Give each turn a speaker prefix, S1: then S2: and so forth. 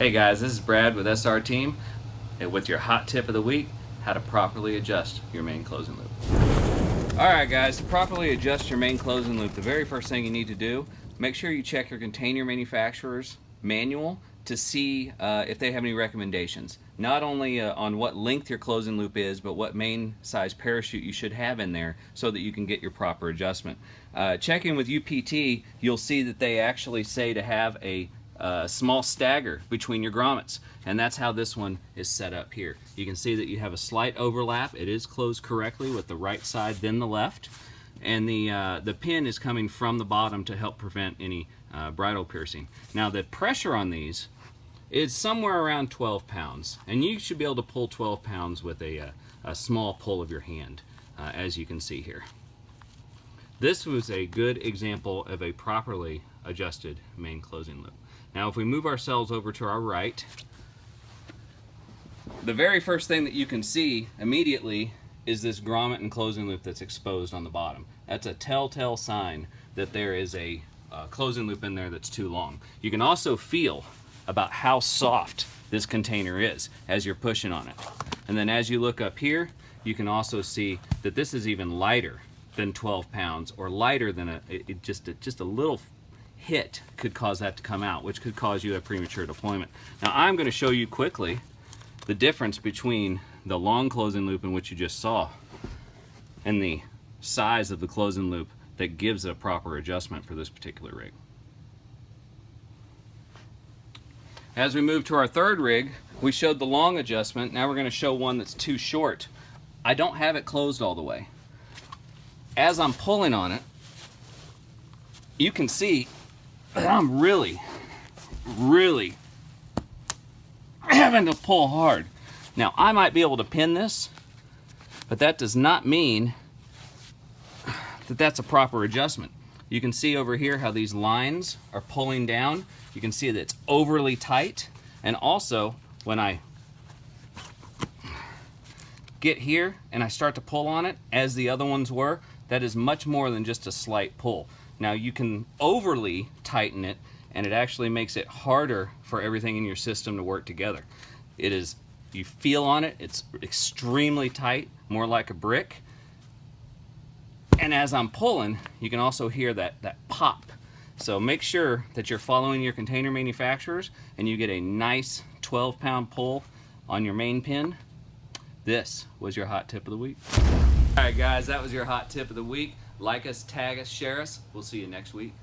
S1: Hey guys, this is Brad with SR Team with your hot tip of the week, how to properly adjust your main closing loop. Alright guys, to properly adjust your main closing loop, the very first thing you need to do, make sure you check your container manufacturer's manual to see if they have any recommendations. Not only on what length your closing loop is, but what main size parachute you should have in there so that you can get your proper adjustment. Checking with UPT, you'll see that they actually say to have a small stagger between your grommets, and that's how this one is set up here. You can see that you have a slight overlap. It is closed correctly with the right side then the left, and the pin is coming from the bottom to help prevent any bridle piercing. Now the pressure on these is somewhere around 12 pounds, and you should be able to pull 12 pounds with a small pull of your hand, as you can see here. This was a good example of a properly adjusted main closing loop. Now if we move ourselves over to our right, the very first thing that you can see immediately is this grommet and closing loop that's exposed on the bottom. That's a telltale sign that there is a closing loop in there that's too long. You can also feel about how soft this container is as you're pushing on it. And then as you look up here, you can also see that this is even lighter than 12 pounds, or lighter than just a little hit could cause that to come out, which could cause you a premature deployment. Now I'm going to show you quickly the difference between the long closing loop in which you just saw and the size of the closing loop that gives a proper adjustment for this particular rig. As we move to our third rig, we showed the long adjustment. Now we're going to show one that's too short. I don't have it closed all the way. As I'm pulling on it, you can see that I'm really having to pull hard. Now I might be able to pin this, but that does not mean that that's a proper adjustment. You can see over here how these lines are pulling down. You can see that it's overly tight, and also when I get here and I start to pull on it, as the other ones were, that is much more than just a slight pull. Now you can overly tighten it, and it actually makes it harder for everything in your system to work together. It is, you feel on it, it's extremely tight, more like a brick. And as I'm pulling, you can also hear that pop. So make sure that you're following your container manufacturers and you get a nice 12-pound pull on your main pin. This was your hot tip of the week. All right guys, that was your hot tip of the week. Like us, tag us, share us. We'll see you next week.